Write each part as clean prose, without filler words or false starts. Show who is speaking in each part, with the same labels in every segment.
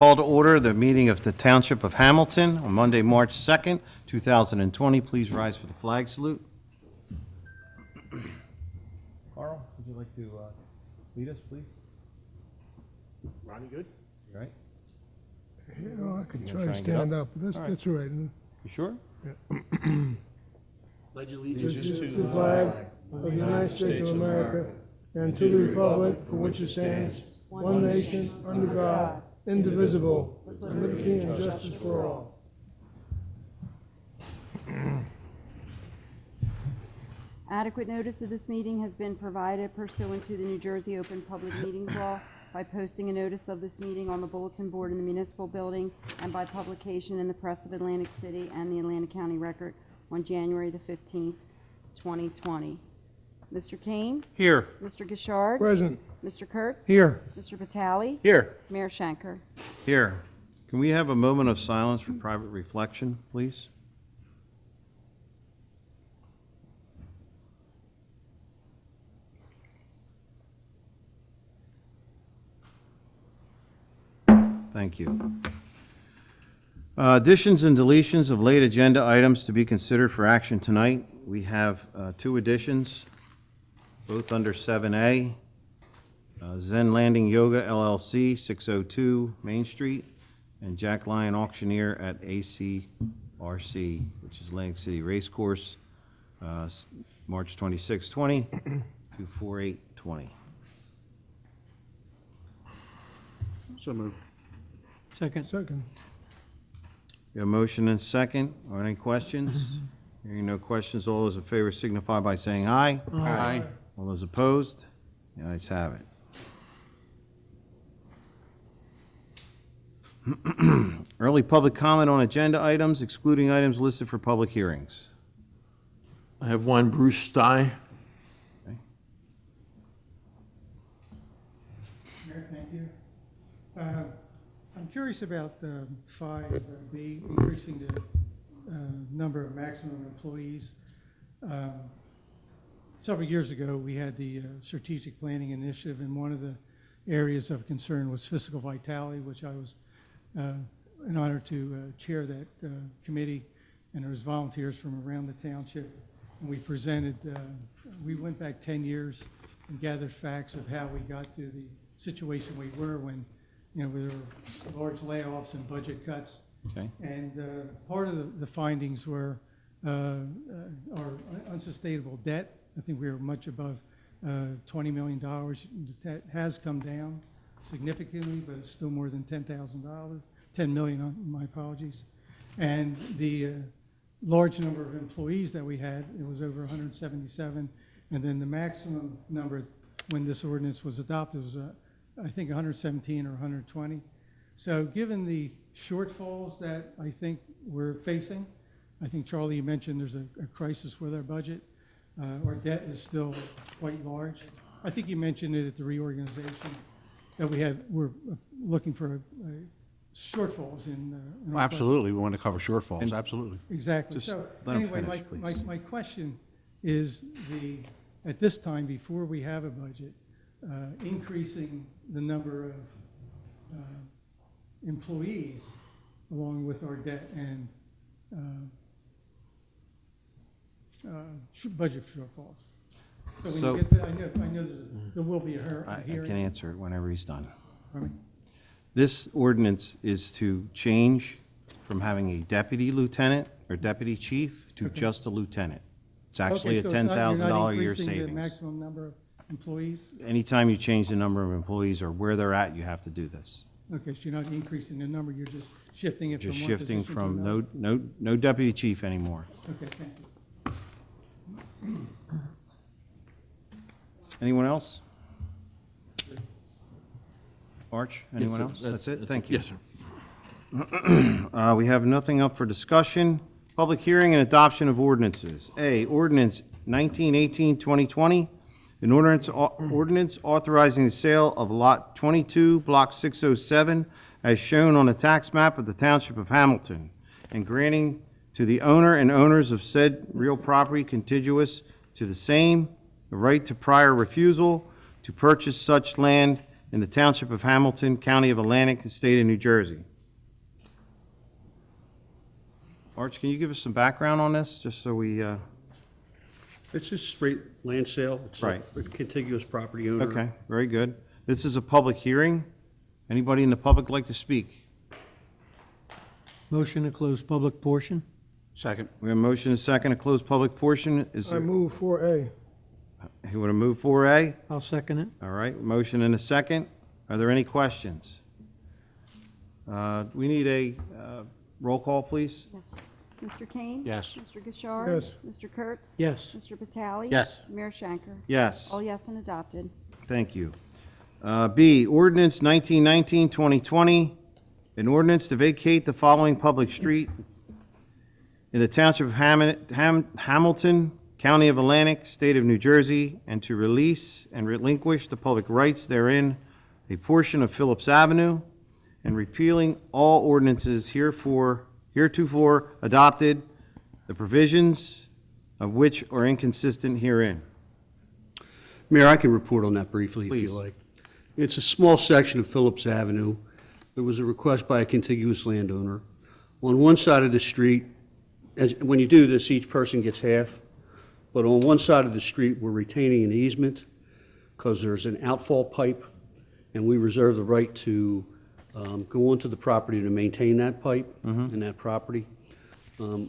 Speaker 1: Call to order the meeting of the Township of Hamilton on Monday, March 2nd, 2020. Please rise for the flag salute. Carl, would you like to lead us, please?
Speaker 2: Ronnie, good?
Speaker 1: All right.
Speaker 3: Yeah, I could
Speaker 1: You
Speaker 3: try
Speaker 1: wanna
Speaker 3: to
Speaker 1: try and get
Speaker 3: stand
Speaker 1: up?
Speaker 3: up. That's
Speaker 1: All right.
Speaker 3: that's all right.
Speaker 1: You sure?
Speaker 2: Pledge allegiance
Speaker 3: To the flag of the United States of America and to the republic for which it stands, one nation, under God, indivisible, with liberty and justice for all.
Speaker 4: Adequate notice of this meeting has been provided pursuant to the New Jersey Open Public Meetings Law by posting a notice of this meeting on the bulletin board in the municipal building and by publication in the Press of Atlantic City and the Atlantic County Record on January the 15th, 2020. Mr. Kane?
Speaker 1: Here.
Speaker 4: Mr. Gishard?
Speaker 3: Present.
Speaker 4: Mr. Kurtz?
Speaker 3: Here.
Speaker 4: Mr. Vitale?
Speaker 2: Here.
Speaker 4: Mayor Schenker?
Speaker 1: Here. Can we have a moment of silence for private reflection, please? Thank you. Additions and deletions of late agenda items to be considered for action tonight. We have two additions, both under 7A. Zen Landing Yoga LLC, 602 Main Street, and Jack Lyon Auctioneer at ACRC, which is Atlantic City Racecourse, March 26, 20 to 4/8/20.
Speaker 2: So moved.
Speaker 3: Second.
Speaker 1: We have a motion and second. Are any questions? Hearing no questions, all those in favor signify by saying aye.
Speaker 2: Aye.
Speaker 1: All those opposed? The ayes have it. Early public comment on agenda items, excluding items listed for public hearings.
Speaker 2: I have one, Bruce Stye.
Speaker 5: Mayor, thank you. I'm curious about 5B, increasing the number of maximum employees. Several years ago, we had the strategic planning initiative, and one of the areas of concern was fiscal vitality, which I was an honor to chair that committee, and there was volunteers from around the township. And we presented, we went back 10 years and gathered facts of how we got to the situation we were when, you know, there were large layoffs and budget cuts.
Speaker 1: Okay.
Speaker 5: And part of the findings were our unsustainable debt. I think we were much above $20 million. That has come down significantly, but it's still more than $10,000, $10 million, my apologies. And the large number of employees that we had, it was over 177. And then the maximum number when this ordinance was adopted was, I think, 117 or 120. So given the shortfalls that I think we're facing, I think, Charlie, you mentioned there's a crisis with our budget. Our debt is still quite large. I think you mentioned it at the reorganization, that we're looking for shortfalls in our budget.
Speaker 6: Absolutely, we want to cover shortfalls, absolutely.
Speaker 5: Exactly.
Speaker 1: Just
Speaker 5: So
Speaker 1: let him
Speaker 5: anyway,
Speaker 1: finish, please.
Speaker 5: my question is at this time, before we have a budget, increasing the number of employees along with our debt and budget shortfalls. So when
Speaker 1: So-
Speaker 5: you get that, I know there will be a
Speaker 1: I
Speaker 5: hearing.
Speaker 1: can answer it whenever he's done.
Speaker 5: Pardon me?
Speaker 1: This ordinance is to change from having a deputy lieutenant or deputy chief to
Speaker 5: Okay.
Speaker 1: just a lieutenant. It's
Speaker 5: Okay,
Speaker 1: actually a
Speaker 5: so it's not-
Speaker 1: $10,000 a year
Speaker 5: You're not increasing the
Speaker 1: savings.
Speaker 5: maximum number of employees?
Speaker 1: Anytime you change the number of employees or where they're at, you have to do this.
Speaker 5: Okay, so you're not increasing the number, you're just shifting it from one
Speaker 1: Just
Speaker 5: position
Speaker 1: shifting
Speaker 5: to
Speaker 1: from
Speaker 5: another?
Speaker 1: no deputy chief anymore.
Speaker 5: Okay, thank you.
Speaker 1: Anyone else? Arch, anyone else?
Speaker 2: Yes,
Speaker 1: That's it? Thank you.
Speaker 2: Yes, sir.
Speaker 1: We have nothing up for discussion. Public hearing and adoption of ordinances. A, ordinance 1918-2020, an ordinance authorizing the sale of Lot 22, Block 607, as shown on the tax map of the Township of Hamilton, and granting to the owner and owners of said real property contiguous to the same the right to prior refusal to purchase such land in the Township of Hamilton, County of Atlantic, and State of New Jersey. Arch, can you give us some background on this, just so we,
Speaker 7: It's just straight land sale. It's like
Speaker 1: Right.
Speaker 7: a contiguous property owner.
Speaker 1: okay, very good. This is a public hearing. Anybody in the public like to speak?
Speaker 8: Motion to close public portion?
Speaker 6: Second.
Speaker 1: We have a motion and a second to close public portion. Is
Speaker 3: I
Speaker 1: there,
Speaker 3: move 4A.
Speaker 1: you want to move 4A?
Speaker 8: I'll second it.
Speaker 1: All right, motion and a second. Are there any questions? We need a roll call, please.
Speaker 4: Yes. Mr. Kane?
Speaker 6: Yes.
Speaker 4: Mr. Gishar?
Speaker 3: Yes.
Speaker 4: Mr. Kurtz?
Speaker 8: Yes.
Speaker 4: Mr. Batali?
Speaker 6: Yes.
Speaker 4: Mayor Shanker?
Speaker 1: Yes,
Speaker 4: All yes and adopted.
Speaker 1: thank you. B, ordinance 1919-2020, an ordinance to vacate the following public street in the Township of Hamilton, County of Atlantic, State of New Jersey, and to release and relinquish the public rights therein, a portion of Phillips Avenue, and repealing all ordinances heretofore adopted, the provisions of which are inconsistent herein.
Speaker 7: Mayor, I can report on that briefly if
Speaker 1: Please.
Speaker 7: you like. It's a small section of Phillips Avenue. There was a request by a contiguous landowner. On one side of the street, when you do this, each person gets half. But on one side of the street, we're retaining an easement because there's an outfall pipe, and we reserve the right to go onto the property to maintain that pipe and that property.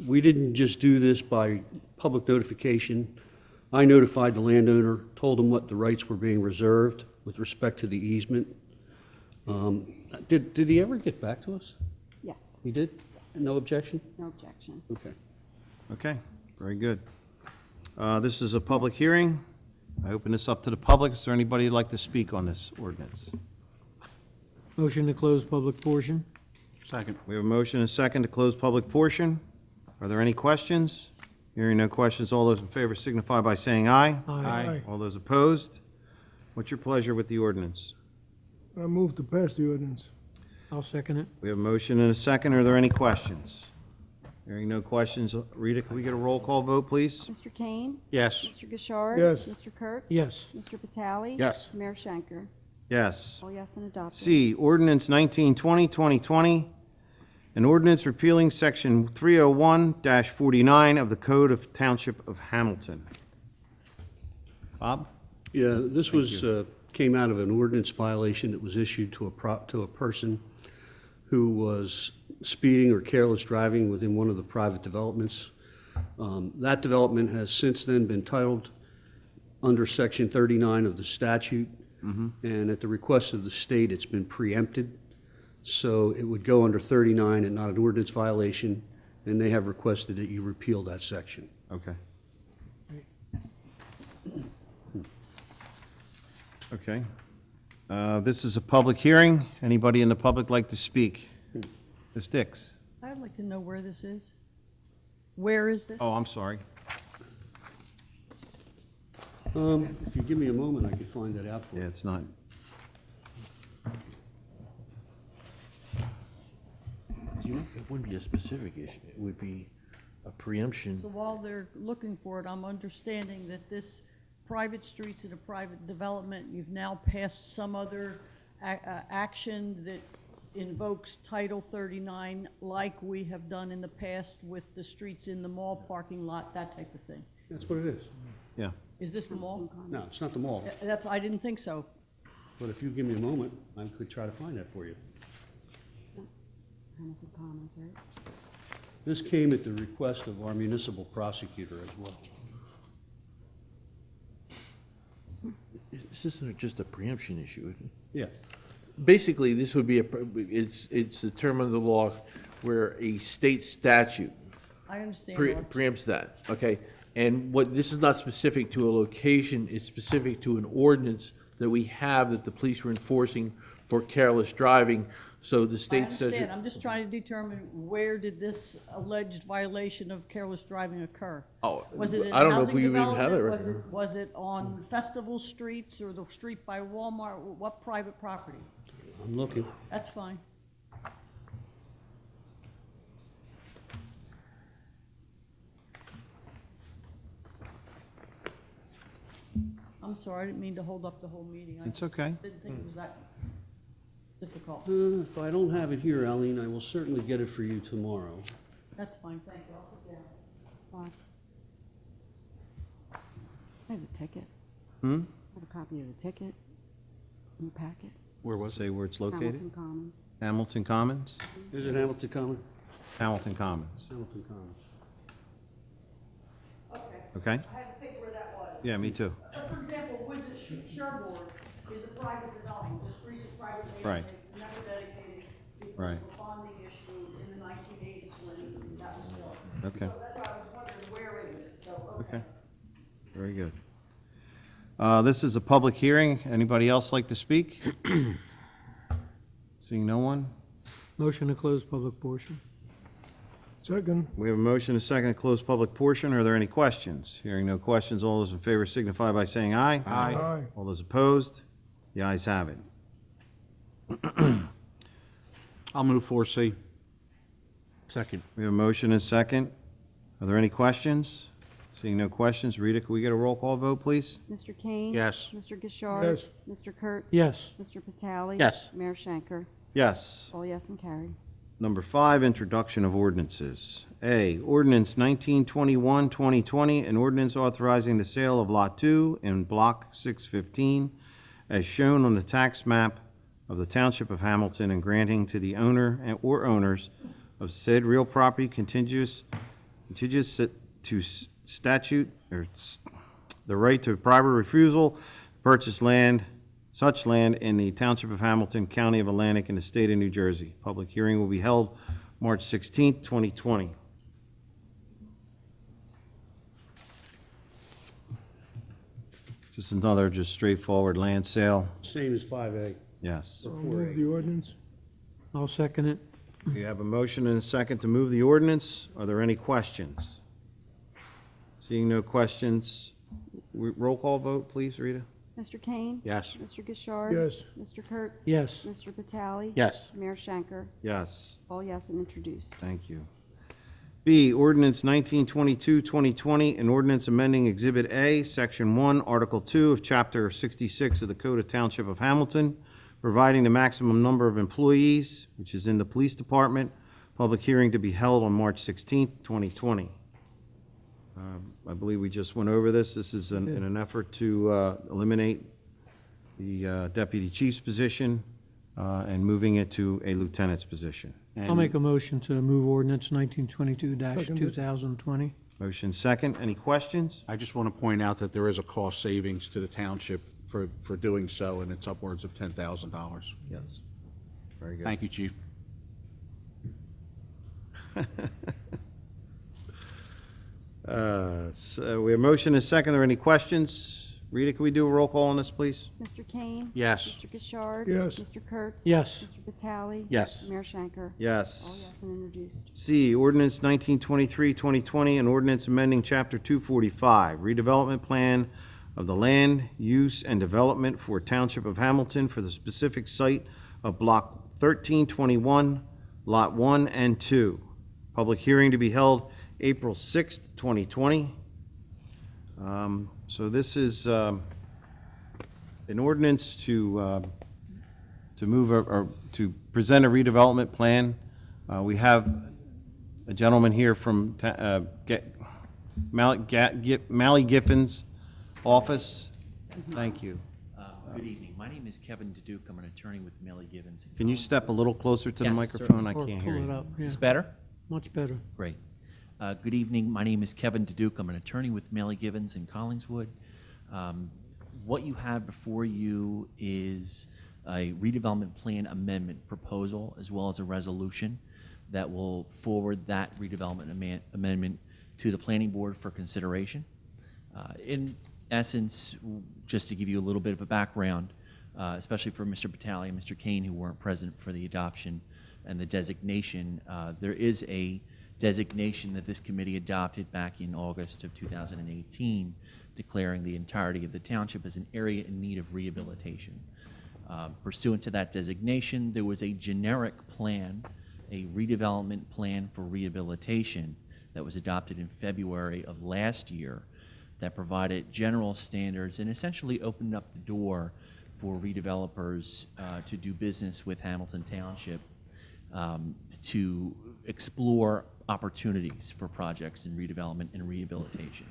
Speaker 7: We didn't just do this by public notification. I notified the landowner, told him what the rights were being reserved with respect to the easement. Did he ever get back to us?
Speaker 4: Yes,
Speaker 7: He did? No objection?
Speaker 4: no objection.
Speaker 7: Okay.
Speaker 1: Okay, very good. This is a public hearing. I open this up to the public. Is there anybody who'd like to speak on this ordinance?
Speaker 8: Motion to close public portion?
Speaker 6: Second.
Speaker 1: We have a motion and a second to close public portion. Are there any questions? Hearing no questions, all those in favor signify by saying aye.
Speaker 3: Aye.
Speaker 1: All those opposed? What's your pleasure with the ordinance?
Speaker 3: I move to pass the ordinance.
Speaker 8: I'll second it.
Speaker 1: We have a motion and a second. Are there any questions? Hearing no questions, Rita, can we get a roll call vote, please?
Speaker 4: Mr. Kane?
Speaker 6: Yes.
Speaker 4: Mr. Gishar?
Speaker 3: Yes.
Speaker 4: Mr. Kurtz?
Speaker 8: Yes.
Speaker 4: Mr. Batali?
Speaker 6: Yes.
Speaker 4: Mayor Shanker?
Speaker 1: Yes.
Speaker 4: All yes and adopted.
Speaker 1: C, ordinance 1920-2020, an ordinance repealing section 301-49 of the Code of Township of Hamilton. Bob?
Speaker 7: Yeah, this was, came out of an ordinance violation that was issued to a person who was speeding or careless driving within one of the private developments. That development has since then been titled under Section 39 of the statute, and at the request of the state, it's been preempted. So it would go under 39 and not an ordinance violation, and they have requested that you repeal that section.
Speaker 1: Okay. Okay. This is a public hearing. Anybody in the public like to speak? Ms. Dix?
Speaker 9: I'd like to know where this is. Where is this?
Speaker 1: Oh, I'm sorry.
Speaker 7: If you give me a moment, I could find that out for
Speaker 1: Yeah,
Speaker 7: you.
Speaker 1: it's not.
Speaker 10: You know, it wouldn't be a specific issue, it would be a preemption.
Speaker 9: So while they're looking for it, I'm understanding that this private streets in a private development, you've now passed some other action that invokes Title 39, like we have done in the past with the streets in the mall parking lot, that type of thing.
Speaker 7: That's what it is.
Speaker 1: Yeah.
Speaker 9: Is this the mall?
Speaker 7: No, it's not the mall,
Speaker 9: That's, I didn't think so.
Speaker 7: but if you give me a moment, I could try to find that for you.
Speaker 4: Hamilton Commons, right?
Speaker 7: This came at the request of our municipal prosecutor as well.
Speaker 10: This isn't just a preemption issue, is it?
Speaker 7: Yeah.
Speaker 10: Basically, this would be it's a term of the law where a state statute
Speaker 9: I understand. Art.
Speaker 10: preempts that, okay? And this is not specific to a location, it's specific to an ordinance that we have that the police were enforcing for careless driving. So the
Speaker 9: I
Speaker 10: state says.
Speaker 9: understand, I'm just trying to determine where did this alleged violation of careless driving occur?
Speaker 10: Oh,
Speaker 9: Was it in
Speaker 10: I don't know if
Speaker 9: housing
Speaker 10: we even have it
Speaker 9: development?
Speaker 10: right.
Speaker 9: Was it on festival streets or the street by Walmart? What private property?
Speaker 7: I'm looking.
Speaker 9: That's fine. I'm I'm sorry, I didn't mean to hold up the whole meeting. I
Speaker 1: It's
Speaker 9: just
Speaker 1: okay.
Speaker 9: Didn't think it was that difficult.
Speaker 7: If I don't have it here, Eileen, I will certainly get it for you tomorrow.
Speaker 9: That's fine, thank you, I'll sit down.
Speaker 4: Fine. I have a ticket.
Speaker 1: Hmm?
Speaker 4: I have a copy of the ticket in your packet.
Speaker 6: Where was it?
Speaker 1: Say where it's located?
Speaker 4: Hamilton Commons.
Speaker 1: Hamilton Commons?
Speaker 7: Is it Hamilton Common?
Speaker 1: Hamilton Commons.
Speaker 7: Hamilton Common.
Speaker 1: Okay?
Speaker 9: I had to think where that was.
Speaker 1: Yeah, me too.
Speaker 9: For example, Woods at Sherborne is a private development, the streets are private
Speaker 1: Right.
Speaker 9: they never dedicated because
Speaker 1: Right.
Speaker 9: of a bonding issue in the 1980s when that was built.
Speaker 1: Okay.
Speaker 9: So that's why I was wondering, where is it? So,
Speaker 1: Okay. Very good. This is a public hearing. Anybody else like to speak? Seeing no one?
Speaker 8: Motion to close public portion.
Speaker 3: Second.
Speaker 1: We have a motion, a second, to close public portion. Are there any questions? Hearing no questions, all those in favor signify by saying aye.
Speaker 3: Aye.
Speaker 1: All those opposed? The ayes have it.
Speaker 6: I'll move 4C. Second.
Speaker 1: We have a motion and a second. Are there any questions? Seeing no questions, Rita, can we get a roll call vote, please?
Speaker 4: Mr. Kane?
Speaker 6: Yes.
Speaker 4: Mr. Gishard?
Speaker 3: Yes.
Speaker 4: Mr. Kurtz?
Speaker 8: Yes.
Speaker 4: Mr. Vitale?
Speaker 10: Yes.
Speaker 4: Mayor Shanker?
Speaker 1: Yes.
Speaker 4: All yes and carried.
Speaker 1: Number 5, introduction of ordinances. A, ordinance 1921-2020, an ordinance authorizing the sale of Lot 2 in Block 615 as shown on the tax map of the Township of Hamilton and granting to the owner or owners of said real property contiguous to statute or the right to private refusal to purchase land, such land in the Township of Hamilton, County of Atlantic, in the state of New Jersey. Public hearing will be held March 16th, 2020. Just another just straightforward land sale.
Speaker 7: Same as 5A.
Speaker 1: Yes.
Speaker 3: I'll move the ordinance.
Speaker 8: I'll second it.
Speaker 1: We have a motion and a second to move the ordinance. Are there any questions? Seeing no questions, roll call vote, please, Rita.
Speaker 4: Mr. Kane?
Speaker 6: Yes.
Speaker 4: Mr. Gishard?
Speaker 3: Yes.
Speaker 4: Mr. Kurtz?
Speaker 8: Yes.
Speaker 4: Mr. Vitale?
Speaker 10: Yes.
Speaker 4: Mayor Shanker?
Speaker 1: Yes.
Speaker 4: All yes and introduced.
Speaker 1: Thank you. B, ordinance 1922-2020, an ordinance amending Exhibit A, Section 1, Article 2 of Chapter 66 of the Code of Township of Hamilton, providing the maximum number of employees, which is in the police department. Public hearing to be held on March 16th, 2020. I believe we just went over this. This is in an effort to eliminate the deputy chief's position and moving it to a lieutenant's position.
Speaker 8: I'll make a motion to move ordinance 1922-2020.
Speaker 1: Motion second. Any questions?
Speaker 6: I just want to point out that there is a cost savings to the township for doing so, and it's upwards of $10,000.
Speaker 1: Yes. Very good.
Speaker 6: Thank you, Chief.
Speaker 1: So we have motion and second. Are there any questions? Rita, can we do a roll call on this, please?
Speaker 4: Mr. Kane?
Speaker 6: Yes.
Speaker 4: Mr. Gishard?
Speaker 3: Yes.
Speaker 4: Mr. Kurtz?
Speaker 8: Yes.
Speaker 4: Mr. Vitale?
Speaker 10: Yes.
Speaker 4: Mayor Shanker? All
Speaker 1: Yes.
Speaker 4: yes and introduced.
Speaker 1: C, ordinance 1923-2020, an ordinance amending Chapter 245, redevelopment plan of the land, use, and development for Township of Hamilton for the specific site of Block 1321, Lot 1 and 2. Public hearing to be held April 6th, 2020. So this is an ordinance to move or to present a redevelopment plan. We have a gentleman here from Mally Giffin's office. Thank you.
Speaker 11: Good evening. My name is Kevin Duduke. I'm an attorney with Millie Gibbons.
Speaker 1: Can you step a little closer to the
Speaker 11: Yes,
Speaker 1: microphone? I
Speaker 8: Or
Speaker 1: can't
Speaker 8: pull
Speaker 1: hear
Speaker 8: it
Speaker 1: you.
Speaker 8: up, yeah.
Speaker 11: Is this better?
Speaker 8: Much better.
Speaker 11: Great. Good evening. My name is Kevin Duduke. I'm an attorney with Millie Gibbons in Collingswood. What you have before you is a redevelopment plan amendment proposal as well as a resolution that will forward that redevelopment amendment to the planning board for consideration. In essence, just to give you a little bit of a background, especially for Mr. Battaglia and Mr. Kane, who weren't present for the adoption and the designation, there is a designation that this committee adopted back in August of 2018, declaring the entirety of the township as an area in need of rehabilitation. Pursuant to that designation, there was a generic plan, a redevelopment plan for rehabilitation that was adopted in February of last year, that provided general standards and essentially opened up the door for redevelopers to do business with Hamilton Township, to explore opportunities for projects in redevelopment and rehabilitation.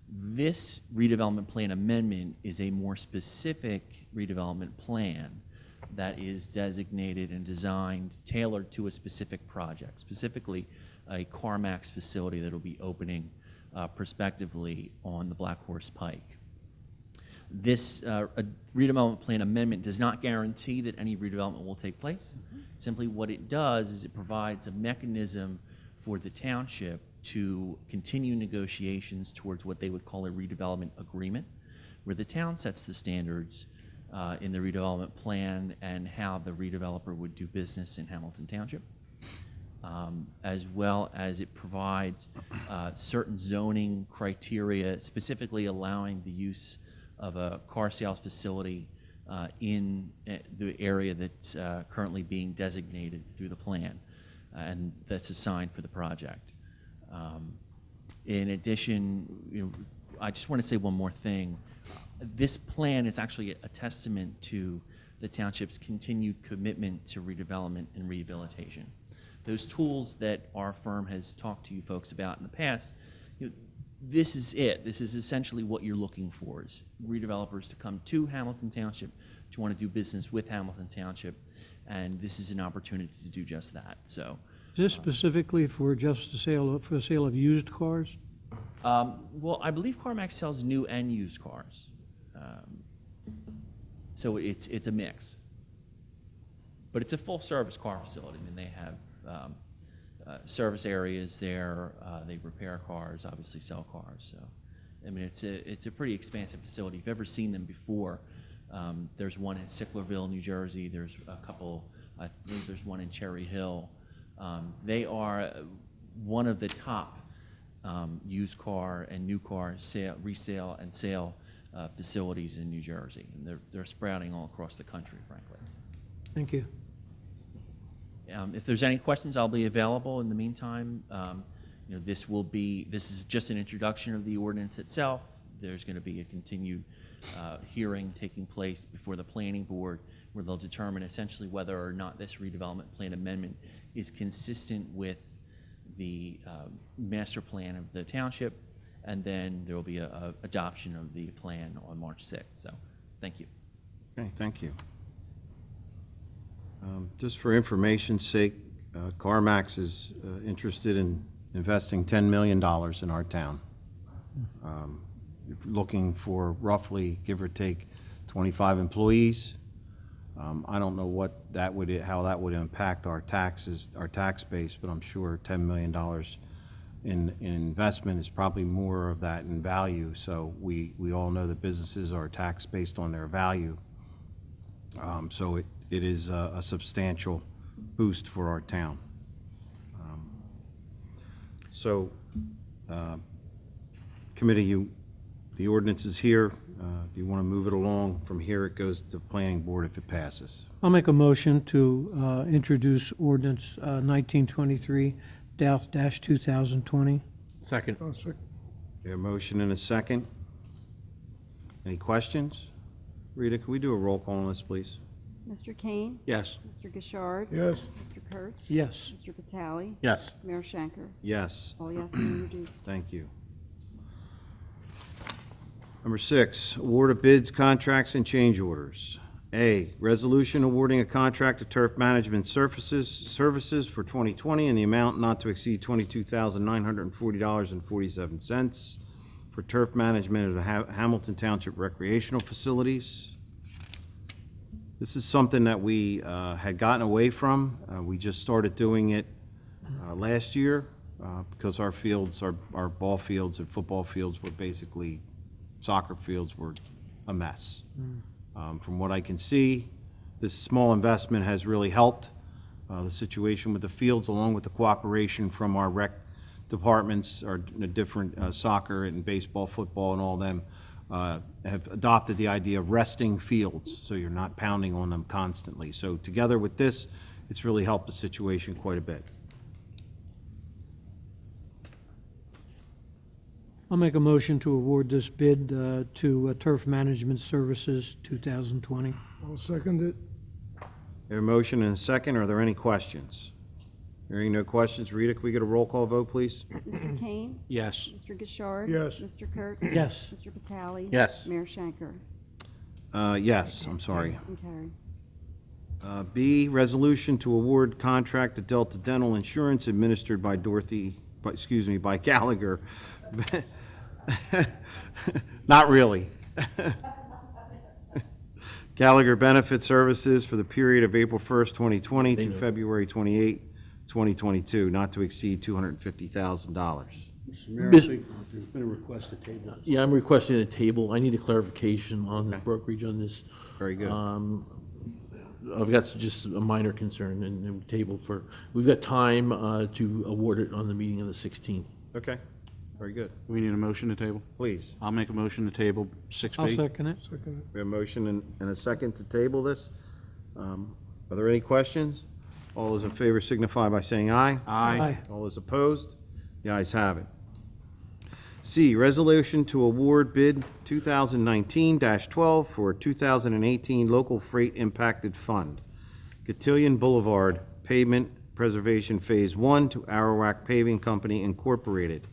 Speaker 11: This redevelopment plan amendment is a more specific redevelopment plan that is designated and designed, tailored to a specific project, specifically a CarMax facility that will be opening prospectively on the Black Horse Pike. This redevelopment plan amendment does not guarantee that any redevelopment will take place. Simply what it does is it provides a mechanism for the township to continue negotiations towards what they would call a redevelopment agreement, where the town sets the standards in the redevelopment plan and how the redeveloper would do business in Hamilton Township, as well as it provides certain zoning criteria, specifically allowing the use of a car sales facility in the area that's currently being designated through the plan, and that's assigned for the project. In addition, I just want to say one more thing. This plan is actually a testament to the township's continued commitment to redevelopment and rehabilitation. Those tools that our firm has talked to you folks about in the past, this is it. This is essentially what you're looking for, is redevelopers to come to Hamilton Township, to want to do business with Hamilton Township, and this is an opportunity to do just that. So,
Speaker 8: Is this specifically for just the sale of used cars?
Speaker 11: well, I believe CarMax sells new and used cars. So it's a mix. But it's a full-service car facility. I mean, they have service areas there. They repair cars, obviously sell cars. So, I mean, it's a pretty expansive facility. If you've ever seen them before, there's one in Sicklerville, New Jersey. There's a couple, I believe there's one in Cherry Hill. They are one of the top used car and new car resale and sale facilities in New Jersey. And they're sprouting all across the country, frankly.
Speaker 8: Thank you.
Speaker 11: If there's any questions, I'll be available. In the meantime, this is just an introduction of the ordinance itself. There's going to be a continued hearing taking place before the planning board, where they'll determine essentially whether or not this redevelopment plan amendment is consistent with the master plan of the township, and then there will be a adoption of the plan on March 6th. So, thank you.
Speaker 1: Okay, thank you. Just for information's sake, CarMax is interested in investing $10 million in our town. Looking for roughly, give or take, 25 employees. I don't know how that would impact our taxes, our tax base, but I'm sure $10 million in investment is probably more of that in value. So we all know that businesses are taxed based on their value. So it is a substantial boost for our town. Committee, the ordinance is here. Do you want to move it along? From here, it goes to the planning board if it passes.
Speaker 8: I'll make a motion to introduce ordinance 1923-2020.
Speaker 2: Second.
Speaker 3: I'll second.
Speaker 1: A motion and a second. Any questions? Rita, can we do a roll call on this, please?
Speaker 4: Mr. Kane?
Speaker 6: Yes.
Speaker 4: Mr. Gishard?
Speaker 3: Yes.
Speaker 4: Mr. Kurtz?
Speaker 8: Yes.
Speaker 4: Mr. Vitale?
Speaker 2: Yes.
Speaker 4: Mayor Schenker?
Speaker 1: Yes.
Speaker 4: All yes and introduced.
Speaker 1: Thank you. Number 6, award of bids, contracts, and change orders. A, resolution awarding a contract to Turf Management Services for 2020 in the amount not to exceed $22,940.47 for turf management of the Hamilton Township recreational facilities. This is something that we had gotten away from. We just started doing it last year because our fields, our ball fields and football fields were basically, soccer fields were a mess. From what I can see, this small investment has really helped the situation with the fields, along with the cooperation from our rec departments, our different soccer and baseball, football, and all them have adopted the idea of resting fields, so you're not pounding on them constantly. So together with this, it's really helped the situation quite a bit.
Speaker 8: I'll make a motion to award this bid to Turf Management Services 2020.
Speaker 3: I'll second it.
Speaker 1: A motion and a second. Are there any questions? Hearing no questions, Rita, can we get a roll call vote, please?
Speaker 4: Mr. Kane?
Speaker 6: Yes.
Speaker 4: Mr. Gishard?
Speaker 3: Yes.
Speaker 4: Mr. Kurtz?
Speaker 8: Yes.
Speaker 4: Mr. Vitale?
Speaker 10: Yes.
Speaker 4: Mayor Shanker?
Speaker 1: Yes, I'm sorry.
Speaker 4: Motion carried.
Speaker 1: B, resolution to award contract to Delta Dental Insurance administered by by Gallagher. Not really. Gallagher Benefit Services for the period of April 1st, 2020 to February 28, 2022, not to exceed $250,000.
Speaker 7: Mr. Mayor, I
Speaker 10: Mis-
Speaker 7: think there's been a request to table this.
Speaker 10: Yeah, I'm requesting a table. I need a clarification on the brokerage on this.
Speaker 1: Very good.
Speaker 10: I've got just a minor concern and table for, we've got time to award it on the meeting of the 16th.
Speaker 1: Okay, very good.
Speaker 6: We need a motion to table?
Speaker 1: Please.
Speaker 6: I'll make a motion to table 6B.
Speaker 8: I'll second it.
Speaker 3: Second it.
Speaker 1: We have a motion and a second to table this. Are there any questions? All those in favor signify by saying aye.
Speaker 8: Aye.
Speaker 1: All those opposed? The ayes have it. C, resolution to award bid 2019-12 for 2018 Local Freight Impacted Fund, Cotillion Boulevard Pavement Preservation Phase 1 to Arawak Paving Company Incorporated,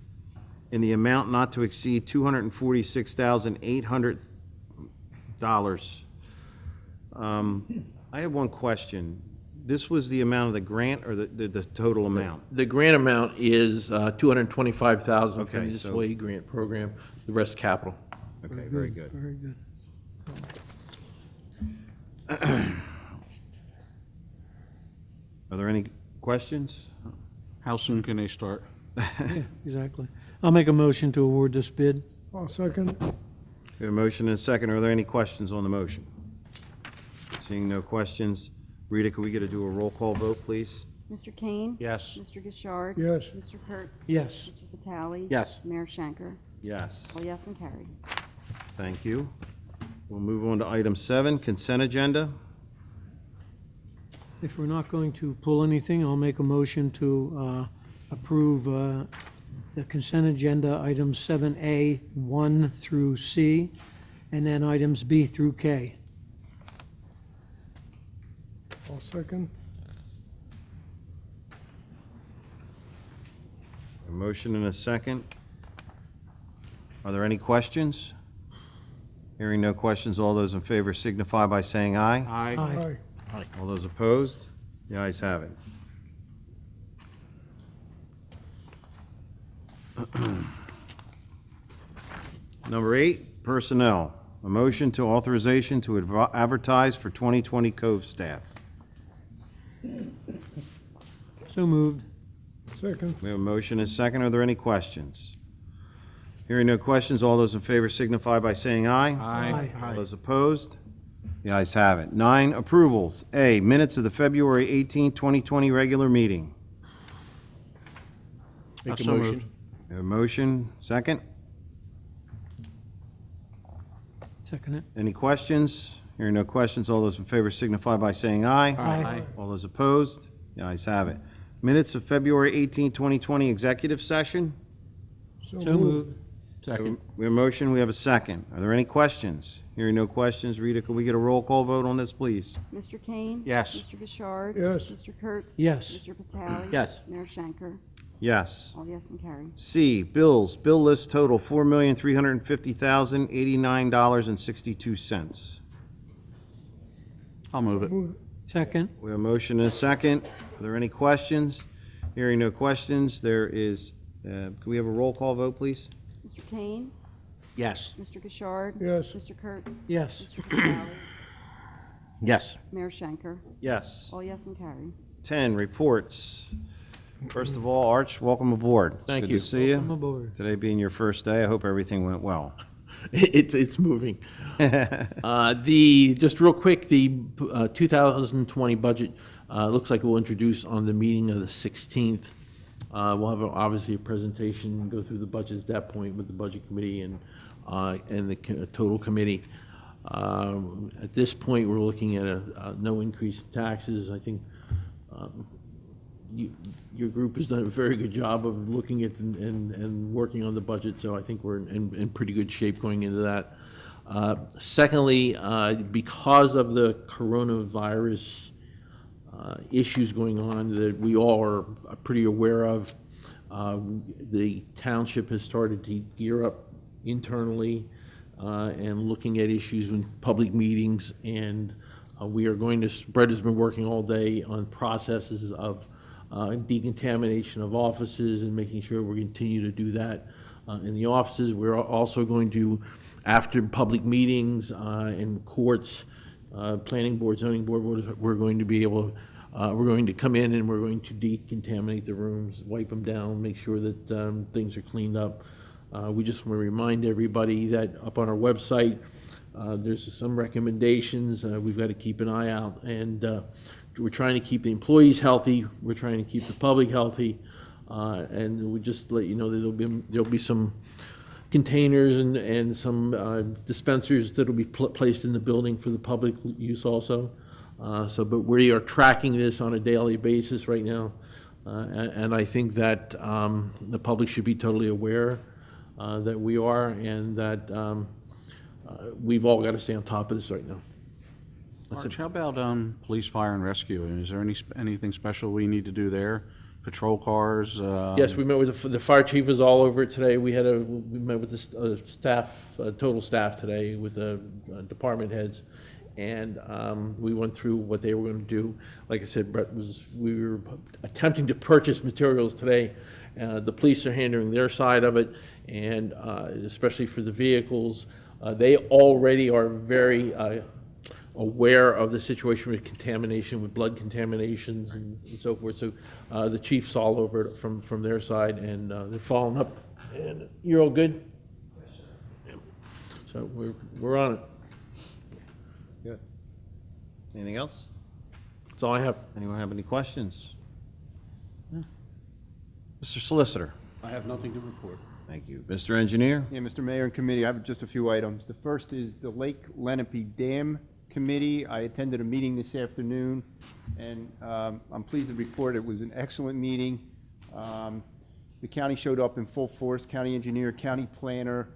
Speaker 1: in the amount not to exceed $246,800. I have one question. This was the amount of the grant or the total amount?
Speaker 10: The grant amount is $225,000
Speaker 1: Okay,
Speaker 10: from the
Speaker 1: so-
Speaker 10: Display Grant Program, the rest capital.
Speaker 1: Okay, very good.
Speaker 8: Very good.
Speaker 1: Are there any questions?
Speaker 6: How soon can they start?
Speaker 8: Yeah, exactly. I'll make a motion to award this bid.
Speaker 3: I'll second.
Speaker 1: We have a motion and a second. Are there any questions on the motion? Seeing no questions, Rita, could we get to do a roll call vote, please?
Speaker 4: Mr. Kane?
Speaker 6: Yes.
Speaker 4: Mr. Gishard?
Speaker 3: Yes.
Speaker 4: Mr. Kurtz?
Speaker 8: Yes.
Speaker 4: Mr. Vitale?
Speaker 10: Yes.
Speaker 4: Mayor Shanker?
Speaker 1: Yes.
Speaker 4: All yes and carried.
Speaker 1: Thank you. We'll move on to item 7, consent agenda.
Speaker 8: If we're not going to pull anything, I'll make a motion to approve the consent agenda, items 7A, 1 through C, and then items B through K.
Speaker 3: I'll second.
Speaker 1: A motion and a second. Are there any questions? Hearing no questions, all those in favor signify by saying aye.
Speaker 6: Aye.
Speaker 3: Aye.
Speaker 1: All those opposed? The ayes have it. Number 8, personnel. A motion to authorization to advertise for 2020 Cove staff.
Speaker 8: So moved.
Speaker 3: Second.
Speaker 1: We have a motion and a second. Are there any questions? Hearing no questions, all those in favor signify by saying aye.
Speaker 8: Aye.
Speaker 1: All those opposed? The ayes have it. 9, approvals. A, minutes of the February 18, 2020 regular meeting.
Speaker 10: Make a
Speaker 6: So
Speaker 10: motion.
Speaker 6: moved.
Speaker 1: We have a motion, second.
Speaker 8: Second it.
Speaker 1: Any questions? Hearing no questions, all those in favor signify by saying aye.
Speaker 8: Aye.
Speaker 1: All those opposed? The ayes have it. Minutes of February 18, 2020 executive session.
Speaker 8: So moved.
Speaker 10: Second.
Speaker 1: We have a motion, we have a second. Are there any questions? Hearing no questions, Rita, could we get a roll call vote on this, please?
Speaker 4: Mr. Kane?
Speaker 6: Yes.
Speaker 4: Mr. Gishard?
Speaker 3: Yes.
Speaker 4: Mr. Kurtz?
Speaker 8: Yes.
Speaker 4: Mr. Vitale?
Speaker 10: Yes.
Speaker 4: Mayor Shanker?
Speaker 1: Yes.
Speaker 4: All yes and carried.
Speaker 1: C, bills. Bill list total, $4,350,089.62.
Speaker 6: I'll move it.
Speaker 3: Move it.
Speaker 8: Second.
Speaker 1: We have a motion and a second. Are there any questions? Hearing no questions, there is, can we have a roll call vote, please?
Speaker 4: Mr. Kane?
Speaker 6: Yes.
Speaker 4: Mr. Gishard?
Speaker 3: Yes.
Speaker 4: Mr. Kurtz?
Speaker 8: Yes.
Speaker 4: Mr. Vitale?
Speaker 10: Yes.
Speaker 4: Mayor Shanker?
Speaker 1: Yes.
Speaker 4: All yes and carried.
Speaker 1: 10, reports. First of all, Arch, welcome aboard. It's
Speaker 10: Thank
Speaker 1: good
Speaker 10: you.
Speaker 1: to see you.
Speaker 8: I'm aboard.
Speaker 1: Today being your first day, I hope everything went well.
Speaker 10: It's moving. Just real quick, the 2020 budget looks like we'll introduce on the meeting of the 16th. We'll have obviously a presentation, go through the budget at that point with the budget committee and the total committee. At this point, we're looking at no increase in taxes. I think your group has done a very good job of looking at and working on the budget, so I think we're in pretty good shape going into that. Secondly, because of the coronavirus issues going on that we all are pretty aware of, the township has started to gear up internally and looking at issues in public meetings, and we are going to, Brett has been working all day on processes of decontamination of offices and making sure we continue to do that in the offices. We're also going to, after public meetings in courts, planning board, zoning board, we're going to be able, we're going to come in and we're going to decontaminate the rooms, wipe them down, make sure that things are cleaned up. We just want to remind everybody that up on our website, there's some recommendations. We've got to keep an eye out, and we're trying to keep the employees healthy. We're trying to keep the public healthy, and we just let you know that there'll be some containers and some dispensers that'll be placed in the building for the public use also. But we are tracking this on a daily basis right now, and I think that the public should be totally aware that we are, and that we've all got to stay on top of this right now.
Speaker 6: March, how about police, fire, and rescue? And is there anything special we need to do there? Patrol cars?
Speaker 10: Yes, we met with the fire chief was all over it today. We met with the staff, total staff today with the department heads, and we went through what they were going to do. Like I said, we were attempting to purchase materials today. The police are handling their side of it, and especially for the vehicles. They already are very aware of the situation with contamination, with blood contaminations and so forth. So the chief's all over it from their side, and they're following up. And you're all good? Yes, sir. So we're on it.
Speaker 1: Good. Anything else?
Speaker 10: That's all I have.
Speaker 1: Anyone have any questions? Mr. Solicitor?
Speaker 7: I have nothing to report.
Speaker 1: Thank you. Mr. Engineer?
Speaker 2: Yeah, Mr. Mayor and Committee, I have just a few items. The first is the Lake Lenape Dam Committee. I attended a meeting this afternoon, and I'm pleased to report it was an excellent meeting. The county showed up in full force, county engineer, county planner,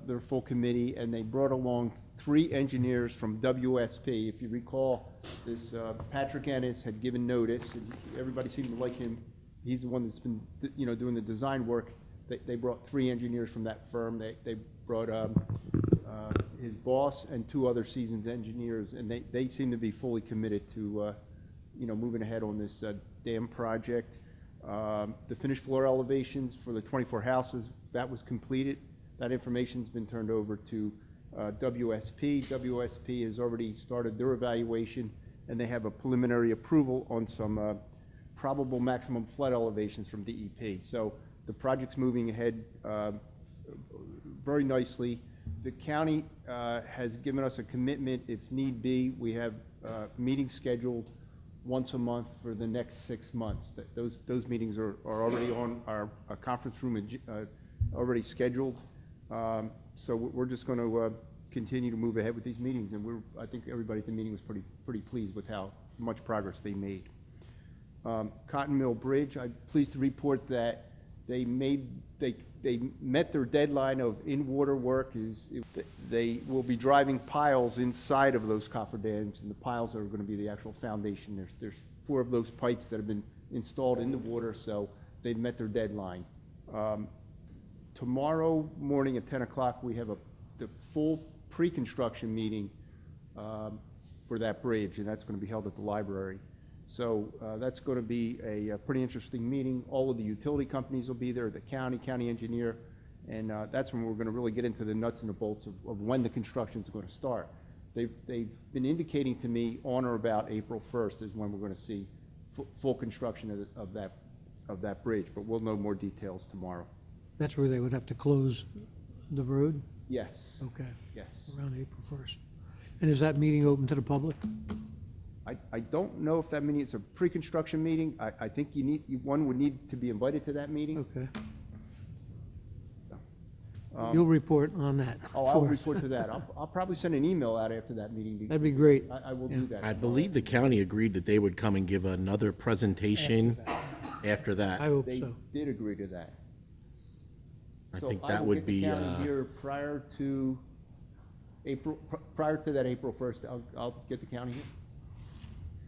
Speaker 2: their full committee, and they brought along 3 engineers from WSP. If you recall, this Patrick Ennis had given notice, and everybody seemed to like him. He's the one that's been, doing the design work. They brought 3 engineers from that firm. They brought his boss and 2 other seasoned engineers, and they seem to be fully committed to, moving ahead on this dam project. The finished floor elevations for the 24 houses, that was completed. That information's been turned over to WSP. WSP has already started their evaluation, and they have a preliminary approval on some probable maximum flood elevations from DEP. So the project's moving ahead very nicely. The county has given us a commitment, if need be. We have meetings scheduled once a month for the next 6 months. Those meetings are already on our conference room, already scheduled. So we're just going to continue to move ahead with these meetings, and I think everybody at the meeting was pretty pleased with how much progress they made. Cotton Mill Bridge, I'm pleased to report that they met their deadline of in-water work. They will be driving piles inside of those cofferdams, and the piles are going to be the actual foundation. There's 4 of those pipes that have been installed in the water, so they've met their deadline. Tomorrow morning at 10 o'clock, we have the full pre-construction meeting for that bridge, and that's going to be held at the library. So that's going to be a pretty interesting meeting. All of the utility companies will be there, the county engineer, and that's when we're going to really get into the nuts and the bolts of when the construction is going to start. They've been indicating to me on or about April 1st is when we're going to see full construction of that bridge, but we'll know more details tomorrow.
Speaker 8: That's where they would have to close the road?
Speaker 2: Yes.
Speaker 8: Okay,
Speaker 2: Yes.
Speaker 8: around April 1st. And is that meeting open to the public?
Speaker 2: I don't know if that meeting, it's a pre-construction meeting. I think one would need to be invited to that meeting.
Speaker 8: Okay. You'll report on that
Speaker 2: Oh, I'll
Speaker 8: for us.
Speaker 2: report to that. I'll probably send an email out after that meeting.
Speaker 8: That'd be great.
Speaker 2: I will do that.
Speaker 12: I believe the county agreed that they would come and give another presentation after
Speaker 8: I
Speaker 12: that.
Speaker 8: hope
Speaker 2: They
Speaker 8: so.
Speaker 2: did agree to that.
Speaker 12: I
Speaker 2: So
Speaker 12: think
Speaker 2: I
Speaker 12: that
Speaker 2: will
Speaker 12: would
Speaker 2: get the
Speaker 12: be,
Speaker 2: county here prior to that April 1st, I'll get the county here.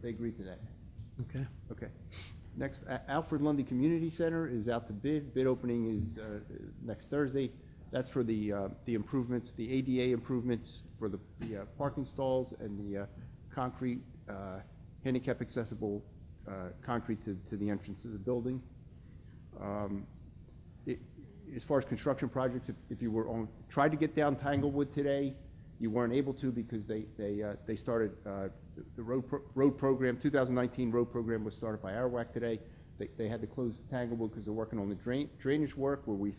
Speaker 2: They agreed to that.
Speaker 8: Okay.
Speaker 2: Okay. Next, Alfred Lundy Community Center is out to bid. Bid opening is next Thursday. That's for the improvements, the ADA improvements for the parking stalls and the concrete, handicap accessible concrete to the entrance of the building. As far as construction projects, if you were tried to get down Tanglewood today, you weren't able to because they started the road program. 2019 road program was started by Arawak today. They had to close Tanglewood because they're working on the drainage work where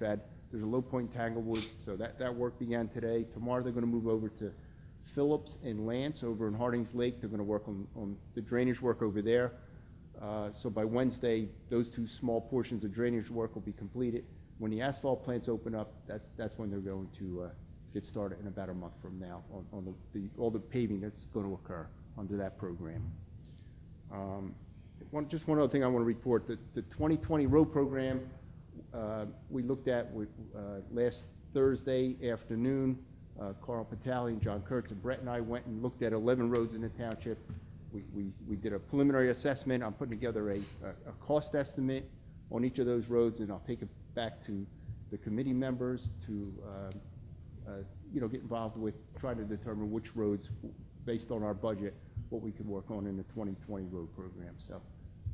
Speaker 2: there's a low point in Tanglewood, so that work began today. Tomorrow they're going to move over to Phillips and Lance over in Hardings Lake. They're going to work on the drainage work over there. So by Wednesday, those two small portions of drainage work will be completed. When the asphalt plants open up, that's when they're going to get started in about a month from now on all the paving that's going to occur under that program. Just one other thing I want to report, the 2020 road program we looked at last Thursday afternoon. Carl Patali, John Kurtz, and Brett and I went and looked at 11 roads in the township. We did a preliminary assessment. I'm putting together a cost estimate on each of those roads, and I'll take it back to the committee members to get involved with trying to determine which roads, based on our budget, what we can work on in the 2020 road program. So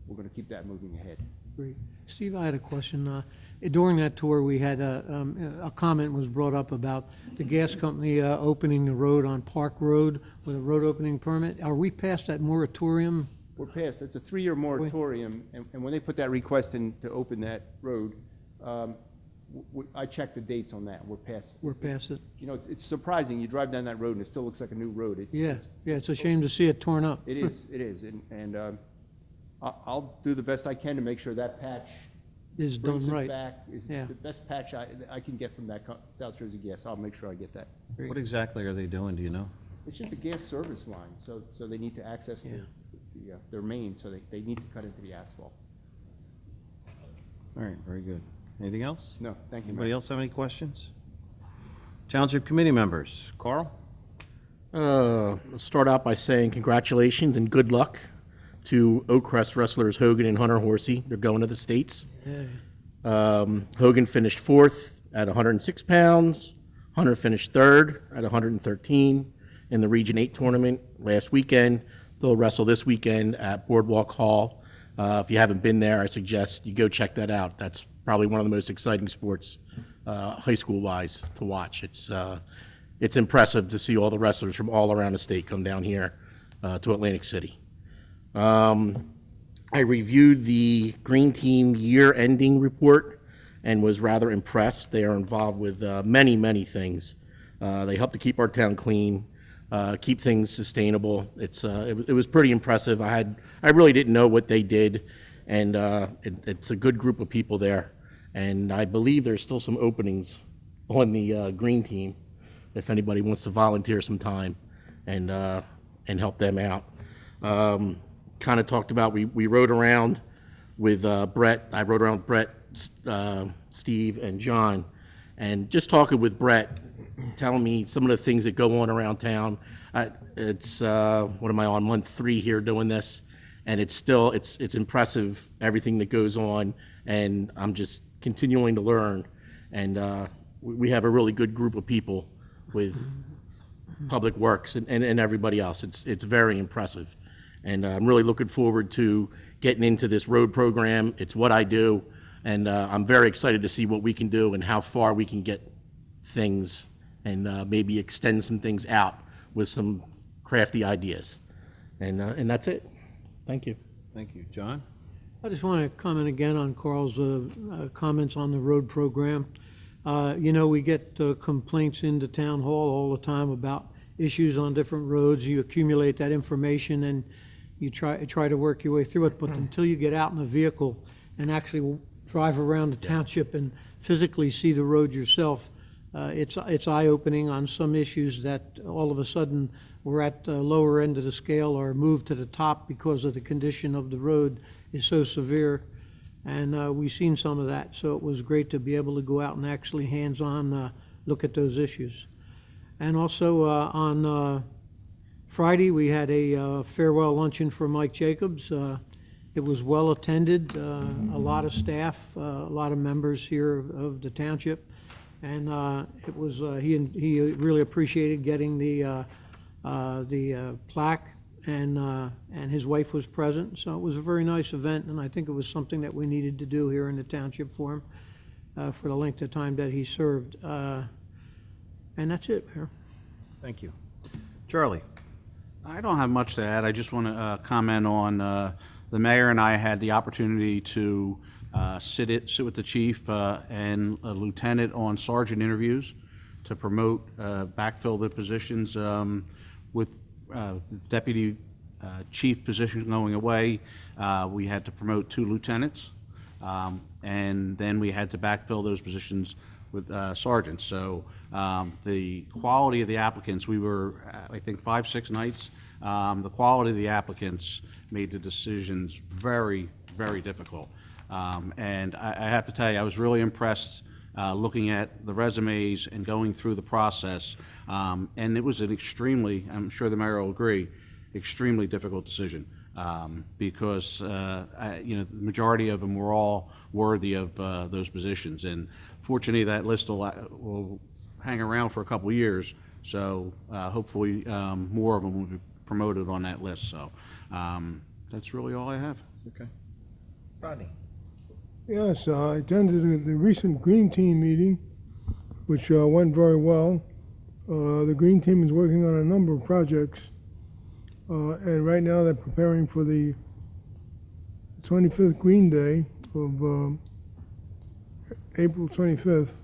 Speaker 2: we're going to keep that moving ahead.
Speaker 8: Great. Steve, I had a question. During that tour, we had a comment was brought up about the gas company opening the road on Park Road with a road opening permit. Are we past that moratorium?
Speaker 2: We're past. It's a 3-year moratorium, and when they put that request in to open that road, I checked the dates on that. We're past.
Speaker 8: We're past it?
Speaker 2: You know, it's surprising. You drive down that road and it still looks like a new road.
Speaker 8: It's a shame to see it torn up.
Speaker 2: It is, and I'll do the best I can to make sure that patch
Speaker 8: Is done
Speaker 2: brings it
Speaker 8: right.
Speaker 2: back. Is
Speaker 8: Yeah.
Speaker 2: the best patch I can get from that South Jersey Gas. I'll make sure I get that.
Speaker 1: What exactly are they doing, do you know?
Speaker 2: It's just a gas service line, so they need to access their main, so they need to cut into the asphalt.
Speaker 1: All right, very good. Anything else?
Speaker 2: No, thank you,
Speaker 1: Anybody
Speaker 2: Mayor.
Speaker 1: else have any questions? Township committee members. Carl?
Speaker 12: I'll start out by saying congratulations and good luck to Oakcrest wrestlers Hogan and Hunter Horsey. They're going to the States. Hogan finished 4th at 106 pounds. Hunter finished 3rd at 113 in the Region 8 tournament last weekend. They'll wrestle this weekend at Boardwalk Hall. If you haven't been there, I suggest you go check that out. That's probably one of the most exciting sports, high school-wise, to watch. It's impressive to see all the wrestlers from all around the state come down here to Atlantic City. I reviewed the Green Team year-ending report and was rather impressed. They are involved with many, many things. They help to keep our town clean, keep things sustainable. It was pretty impressive. I really didn't know what they did, and it's a good group of people there. And I believe there's still some openings on the Green Team if anybody wants to volunteer some time and help them out. Kind of talked about, we rode around with Brett. I rode around with Brett, Steve, and John, and just talking with Brett, telling me some of the things that go on around town. It's what am I on, month 3 here doing this, and it's impressive, everything that goes on, and I'm just continuing to learn. And we have a really good group of people with Public Works and everybody else. It's very impressive. And I'm really looking forward to getting into this road program. It's what I do, and I'm very excited to see what we can do and how far we can get things and maybe extend some things out with some crafty ideas. And that's it. Thank you.
Speaker 1: Thank you. John?
Speaker 8: I just want to comment again on Carl's comments on the road program. We get complaints into town hall all the time about issues on different roads. You accumulate that information and you try to work your way through it, but until you get out in a vehicle and actually drive around the township and physically see the road yourself, It's eye-opening on some issues that all of a sudden we're at the lower end of the scale or moved to the top because of the condition of the road is so severe. And we've seen some of that, so it was great to be able to go out and actually hands-on look at those issues. And also on Friday, we had a farewell luncheon for Mike Jacobs. It was well-attended, a lot of staff, a lot of members here of the township. And it was, he really appreciated getting the plaque, and his wife was present. So it was a very nice event, and I think it was something that we needed to do here in the township for him for the length of time that he served. And that's it, Mayor.
Speaker 1: Thank you. Charlie?
Speaker 6: I don't have much to add. I just want to comment on the mayor and I had the opportunity to sit with the chief and a lieutenant on sergeant interviews to promote, backfill the positions with the deputy chief position going away. We had to promote 2 lieutenants, and then we had to backfill those positions with sergeants. So the quality of the applicants, we were, I think, 5-6 nights. The quality of the applicants made the decisions very, very difficult. And I have to tell you, I was really impressed looking at the resumes and going through the process. And it was an extremely, I'm sure the mayor will agree, extremely difficult decision. Because the majority of them were all worthy of those positions. And fortunately, that list will hang around for a couple of years. So hopefully more of them will be promoted on that list. So that's really all I have.
Speaker 1: Okay. Rodney?
Speaker 3: Yes, I attended the recent Green Team meeting, which went very well. The Green Team is working on a number of projects, and right now they're preparing for the 25th Green Day of April 25th,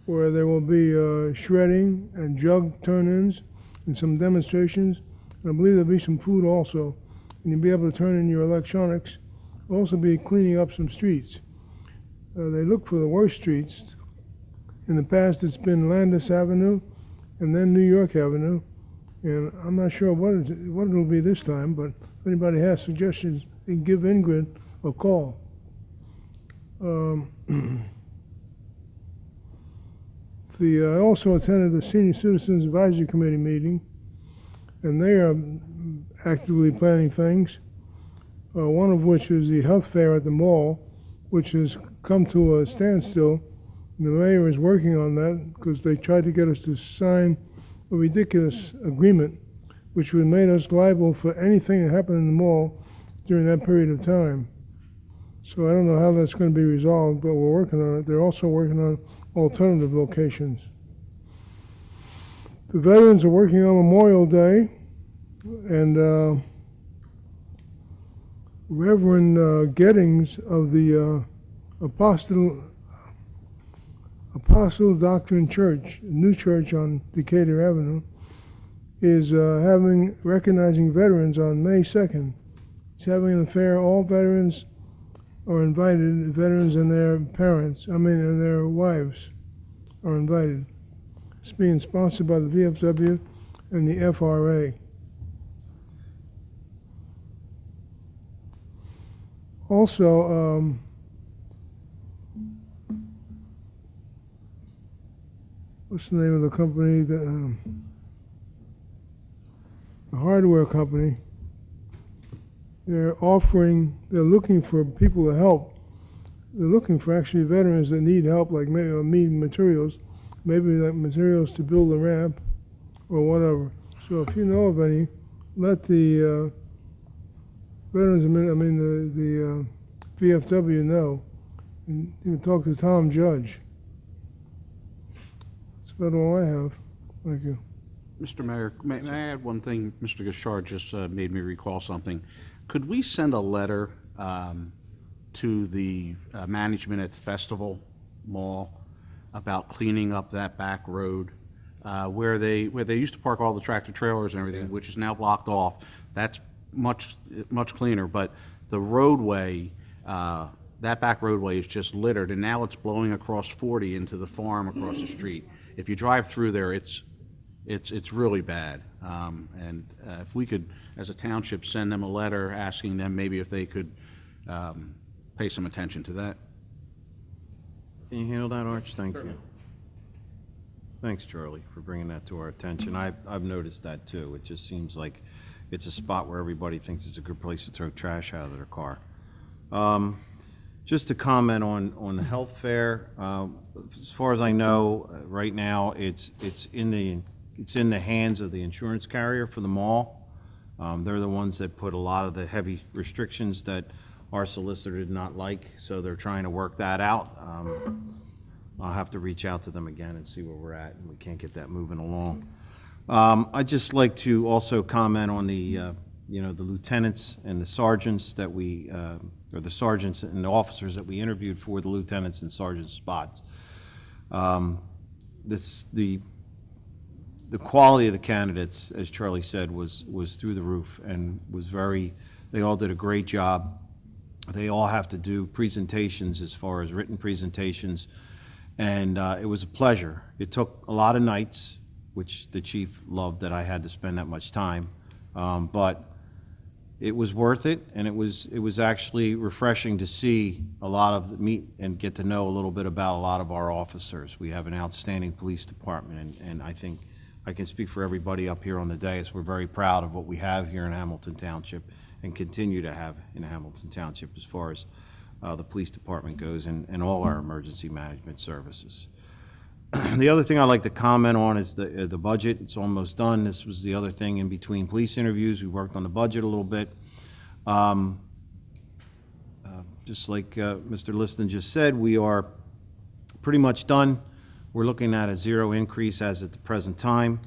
Speaker 3: where there will be shredding and jug turn-ins and some demonstrations. And I believe there'll be some food also, and you'll be able to turn in your electronics. We'll also be cleaning up some streets. They look for the worst streets. In the past, it's been Landis Avenue and then New York Avenue. And I'm not sure what it'll be this time, but if anybody has suggestions, they can give Ingrid a call. I also attended the Senior Citizens Advisory Committee meeting, and they are actively planning things. One of which is the health fair at the mall, which has come to a standstill. The mayor is working on that because they tried to get us to sign a ridiculous agreement, which would have made us liable for anything that happened in the mall during that period of time. So I don't know how that's going to be resolved, but we're working on it. They're also working on alternative locations. The veterans are working on Memorial Day, and Reverend Gettings of the Apostle Doctrine Church, new church on Decatur Avenue, is recognizing veterans on May 2nd. He's having an affair. All veterans are invited. Veterans and their parents, and their wives are invited. It's being sponsored by the VFW and the FRA. Also, what's the name of the company? The hardware company. They're looking for people to help. They're looking for actually veterans that need help, like need materials, maybe like materials to build a ramp or whatever. So if you know of any, let the veterans, the VFW know. And you can talk to Tom Judge. That's about all I have. Thank you.
Speaker 6: Mr. Mayor, may I add one thing? Mr. Gashard just made me recall something. Could we send a letter to the management at the Festival Mall about cleaning up that back road where they used to park all the tractor trailers and everything, which is now blocked off? That's much cleaner, but the roadway that back roadway is just littered, and now it's blowing across 40 into the farm across the street. If you drive through there, it's really bad. And if we could, as a township, send them a letter asking them maybe if they could pay some attention to that.
Speaker 1: Can you handle that, Arch? Thank you. Thanks, Charlie, for bringing that to our attention. I've noticed that too. It just seems like it's a spot where everybody thinks it's a good place to throw trash out of their car. Just to comment on the health fair, as far as I know, right now, it's in the hands of the insurance carrier for the mall. They're the ones that put a lot of the heavy restrictions that our solicitor did not like, so they're trying to work that out. I'll have to reach out to them again and see where we're at, and we can't get that moving along. I'd just like to also comment on the lieutenants and the sergeants that or the sergeants and the officers that we interviewed for the lieutenants and sergeant spots. The quality of the candidates, as Charlie said, was through the roof and they all did a great job. They all have to do presentations as far as written presentations, and it was a pleasure. It took a lot of nights, which the chief loved that I had to spend that much time, but it was worth it, and it was actually refreshing to see a lot of meet and get to know a little bit about a lot of our officers. We have an outstanding police department, and I think I can speak for everybody up here on the dais. We're very proud of what we have here in Hamilton Township and continue to have in Hamilton Township as far as the police department goes and all our emergency management services. The other thing I'd like to comment on is the budget. It's almost done. This was the other thing in between police interviews. We worked on the budget a little bit. Just like Mr. Liston just said, we are pretty much done. We're looking at a zero increase as at the present time.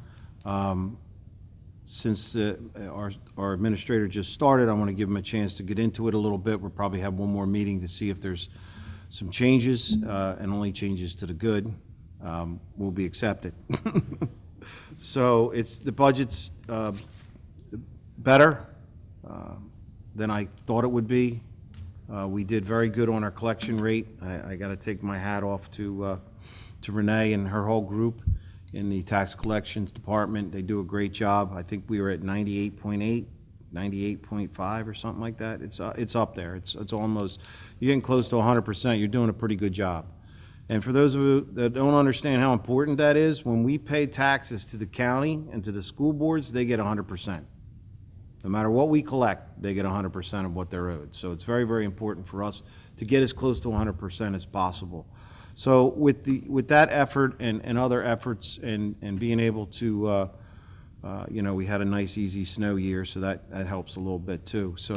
Speaker 1: Since our administrator just started, I want to give him a chance to get into it a little bit. We'll probably have one more meeting to see if there's some changes, and only changes to the good will be accepted. So the budget's better than I thought it would be. We did very good on our collection rate. I got to take my hat off to Renee and her whole group in the tax collections department. They do a great job. I think we were at 98.8, 98.5 or something like that. It's up there. It's almost, you're getting close to 100%. You're doing a pretty good job. And for those of you that don't understand how important that is, when we pay taxes to the county and to the school boards, they get 100%. No matter what we collect, they get 100% of what they're owed. So it's very, very important for us to get as close to 100% as possible. So with that effort and other efforts and being able to, we had a nice, easy snow year, so that helps a little bit too. So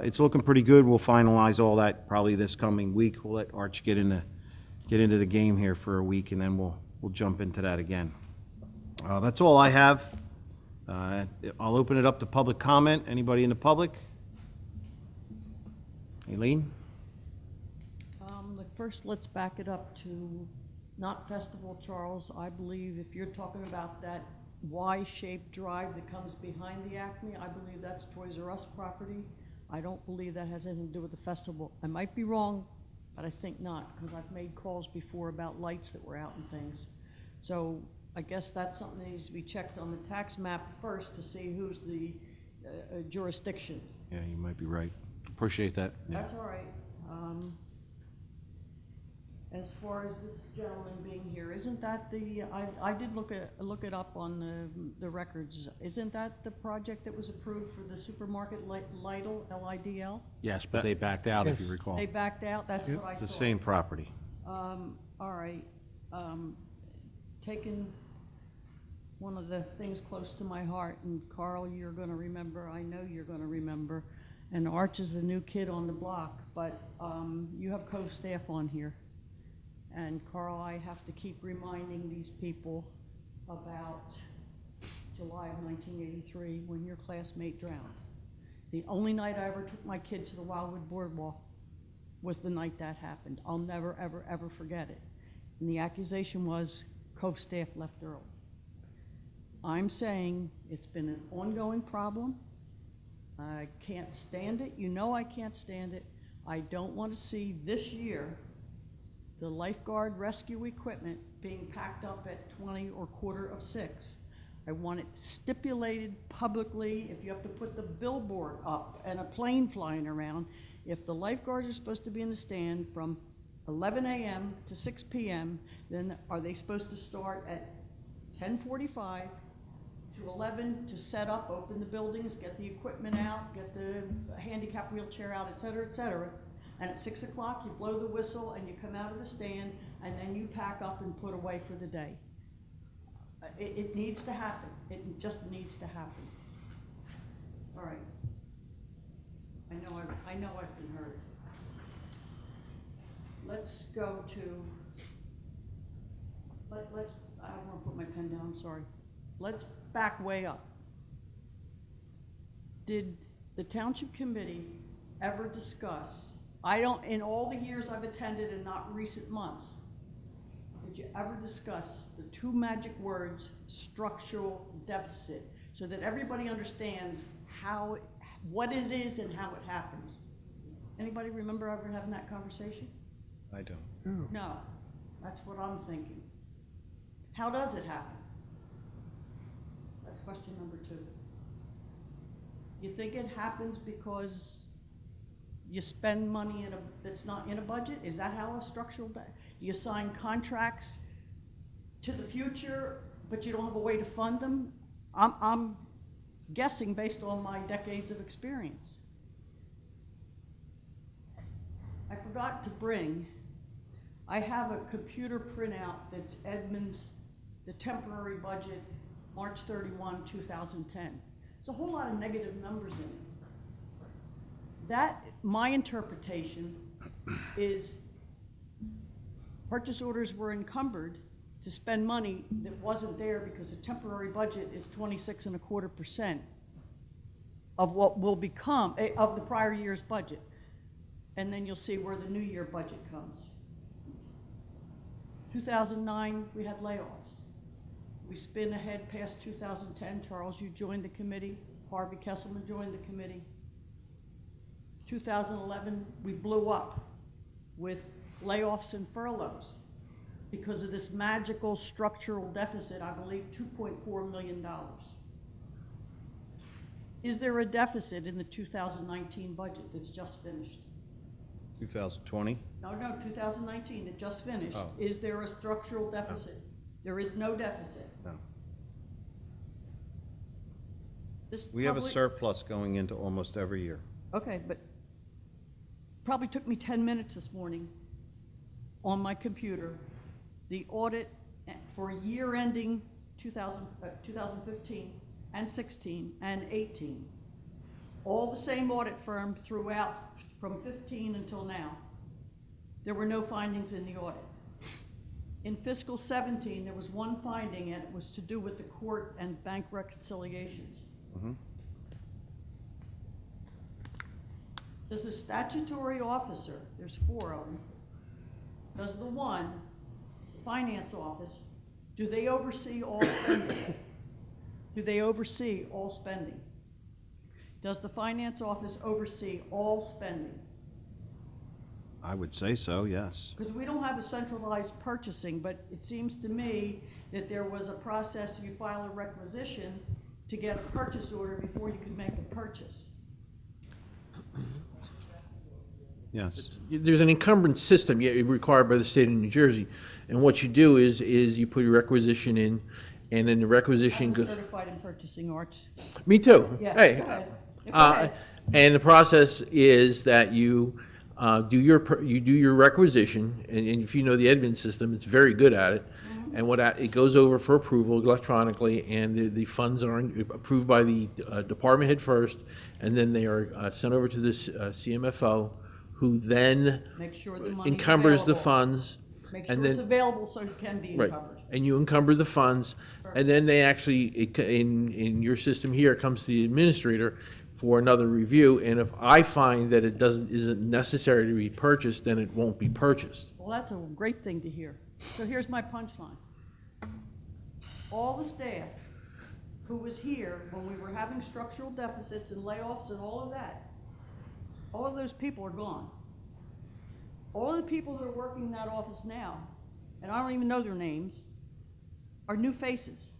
Speaker 1: it's looking pretty good. We'll finalize all that probably this coming week. We'll let Arch get into the game here for a week, and then we'll jump into that again. That's all I have. I'll open it up to public comment. Anybody in the public? Aileen?
Speaker 9: First, let's back it up to not Festival Charles. I believe if you're talking about that Y-shaped drive that comes behind the Acme, I believe that's Toys R Us property. I don't believe that has anything to do with the festival. I might be wrong, but I think not, because I've made calls before about lights that were out and things. So I guess that's something that needs to be checked on the tax map first to see who's the jurisdiction.
Speaker 1: Yeah, you might be right.
Speaker 6: Appreciate that.
Speaker 9: That's all right. As far as this gentleman being here, isn't that I did look it up on the records. Isn't that the project that was approved for the supermarket Lidl, L-I-D-L?
Speaker 6: Yes, but they backed out, if you recall.
Speaker 9: They backed out? That's what I
Speaker 1: It's
Speaker 9: thought.
Speaker 1: the same property.
Speaker 9: All right. Taking one of the things close to my heart, and Carl, you're going to remember, I know you're going to remember, and Arch is the new kid on the block, but you have co-staff on here. And Carl, I have to keep reminding these people about July of 1983 when your classmate drowned. The only night I ever took my kid to the Wildwood Boardwalk was the night that happened. I'll never, ever, ever forget it. And the accusation was Cove staff left early. I'm saying it's been an ongoing problem. I can't stand it. You know I can't stand it. I don't want to see this year the lifeguard rescue equipment being packed up at 20 or 5:45. I want it stipulated publicly, if you have to put the billboard up and a plane flying around, if the lifeguards are supposed to be in the stand from 11 a.m. to 6 p.m., then are they supposed to start at 10:45 to 11 to set up, open the buildings, get the equipment out, get the handicap wheelchair out, et cetera, and at 6 o'clock you blow the whistle and you come out of the stand and then you pack up and put away for the day. It needs to happen. It just needs to happen. All right. I know I've been heard. Let's go to, I don't want to put my pen down, I'm sorry. Let's back way up. Did the Township Committee ever discuss, in all the years I've attended and not recent months, did you ever discuss the two magic words, structural deficit, so that everybody understands what it is and how it happens? Anybody remember ever having that conversation?
Speaker 1: I don't.
Speaker 9: No, that's what I'm thinking. How does it happen? That's question number 2. You think it happens because you spend money that's not in a budget? Is that how a structural debt? You sign contracts to the future, but you don't have a way to fund them? I'm guessing based on my decades of experience. I forgot to bring, I have a computer printout that's Edmund's, the temporary budget, March 31, 2010. There's a whole lot of negative numbers in it. That, my interpretation is purchase orders were encumbered to spend money that wasn't there because the temporary budget is 26.25% of what will become, of the prior year's budget. And then you'll see where the new year budget comes. 2009, we had layoffs. We spin ahead past 2010. Charles, you joined the committee. Harvey Kesselman joined the committee. 2011, we blew up with layoffs and furloughs because of this magical structural deficit, I believe $2.4 million. Is there a deficit in the 2019 budget that's just finished?
Speaker 1: 2020?
Speaker 9: No, 2019, it just finished.
Speaker 1: Oh.
Speaker 9: Is there a structural deficit? There is no deficit.
Speaker 1: No.
Speaker 9: This
Speaker 1: We have a
Speaker 9: public-
Speaker 1: surplus going into almost every year.
Speaker 9: Okay, but probably took me 10 minutes this morning on my computer. The audit for year ending 2015 and 16 and 18. All the same audit firm throughout from 15 until now. There were no findings in the audit. In fiscal 17, there was one finding, and it was to do with the court and bank reconciliations. Does the statutory officer, there's 4 of them, does the one, finance office, do they oversee all spending? Do they oversee all spending? Does the finance office oversee all spending?
Speaker 1: I would say so, yes.
Speaker 9: Because we don't have a centralized purchasing, but it seems to me that there was a process, you file a requisition to get a purchase order before you could make a purchase.
Speaker 1: Yes.
Speaker 10: There's an encumbrance system required by the state of New Jersey, and what you do is you put your requisition in, and then the requisition
Speaker 9: I'm
Speaker 10: goes.
Speaker 9: certified in purchasing arts.
Speaker 10: Me too.
Speaker 9: Yeah,
Speaker 10: Hey,
Speaker 9: go ahead. Yeah, go ahead.
Speaker 10: and the process is that you do your requisition, and if you know the admin system, it's very good at it. And it goes over for approval electronically, and the funds are approved by the department head first, and then they are sent over to the CMFO, who then
Speaker 9: Make sure the money's
Speaker 10: encumbers the
Speaker 9: available.
Speaker 10: funds.
Speaker 9: Make
Speaker 10: and
Speaker 9: sure
Speaker 10: then,
Speaker 9: it's available so it can be
Speaker 10: right,
Speaker 9: encumbered.
Speaker 10: and you encumber the funds, and then they actually, in your system here, it comes to the administrator for another review, and if I find that it isn't necessary to be purchased, then it won't be purchased.
Speaker 9: Well, that's a great thing to hear. So here's my punchline. All the staff who was here when we were having structural deficits and layoffs and all of that, all of those people are gone. all of the people that are working in that office now, and I don't even know their names, are new faces.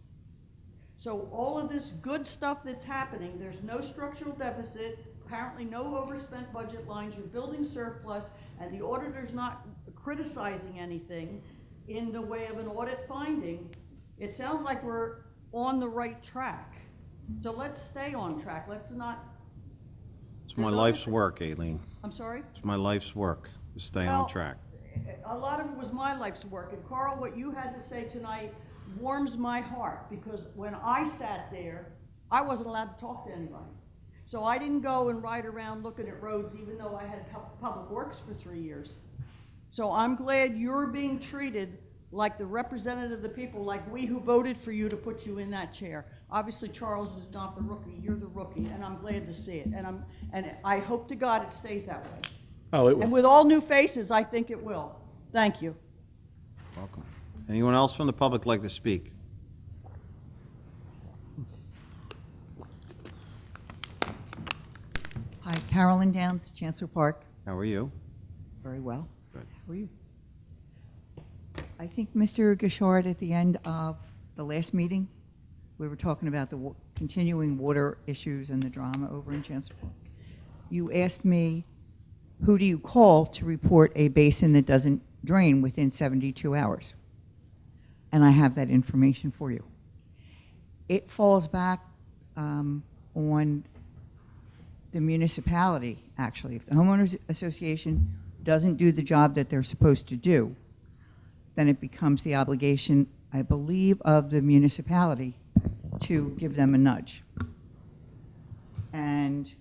Speaker 9: So all of this good stuff that's happening, there's no structural deficit, apparently no overspent budget lines, you're building surplus, and the auditor's not criticizing anything in the way of an audit finding. It sounds like we're on the right track. So let's stay on track. Let's not.
Speaker 1: It's my life's work, Aileen.
Speaker 9: I'm sorry?
Speaker 1: It's my life's work, to stay
Speaker 9: Well,
Speaker 1: on track.
Speaker 9: A lot of it was my life's work. And Carl, what you had to say tonight warms my heart, because when I sat there, I wasn't allowed to talk to anybody. So I didn't go and ride around looking at roads, even though I had public works for 3 years. So I'm glad you're being treated like the representative of the people, like we who voted for you to put you in that chair. Obviously, Charles is not the rookie, you're the rookie, and I'm glad to see it. And I hope to God it stays that way.
Speaker 12: Oh, it
Speaker 9: And
Speaker 12: will.
Speaker 9: with all new faces, I think it will. Thank you.
Speaker 1: Welcome. Anyone else from the public like to speak?
Speaker 13: Hi, Carolyn Downs, Chancellor Park.
Speaker 1: How are you?
Speaker 13: Very well.
Speaker 1: Good.
Speaker 13: How are you? I think Mr. Gishard, at the end of the last meeting, we were talking about the continuing water issues and the drama over in Chancellor Park. You asked me, who do you call to report a basin that doesn't drain within 72 hours? And I have that information for you. It falls back on the municipality, actually. If the homeowners association doesn't do the job that they're supposed to do, then it becomes the obligation, I believe, of the municipality to give them a nudge. And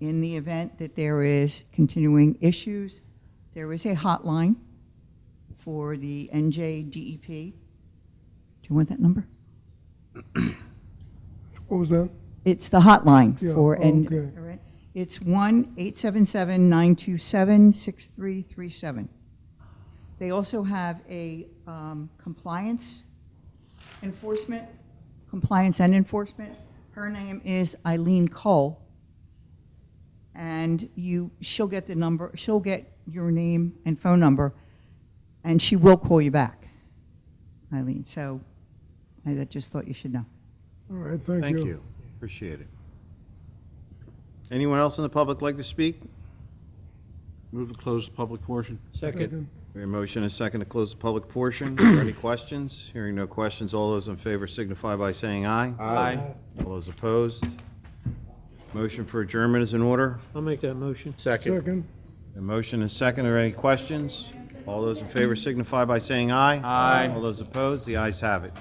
Speaker 13: in the event that there is continuing issues, there is a hotline for the NJDEP. Do you want that number?
Speaker 3: What was that?
Speaker 13: It's the hotline
Speaker 3: Yeah,
Speaker 13: for,
Speaker 3: okay.
Speaker 13: all right. It's 1-877-927-6337. They also have a compliance and enforcement. Her name is Eileen Cole, and she'll get the number. She'll get your name and phone number, and she will call you back, Eileen. So I just thought you should know.
Speaker 3: All right, thank you.
Speaker 1: Thank you. Appreciate it. Anyone else in the public like to speak?
Speaker 6: Move to close the public portion.
Speaker 8: Second.
Speaker 1: We have a motion and a second to close the public portion. Are there any questions? Hearing no questions, all those in favor signify by saying aye.
Speaker 6: Aye.
Speaker 1: All those opposed? Motion for adjournment is in order.
Speaker 8: I'll make that motion.
Speaker 10: Second.
Speaker 3: Second.
Speaker 1: A motion and a second. Are there any questions? All those in favor signify by saying aye.
Speaker 6: Aye.
Speaker 1: All those opposed? The ayes have it.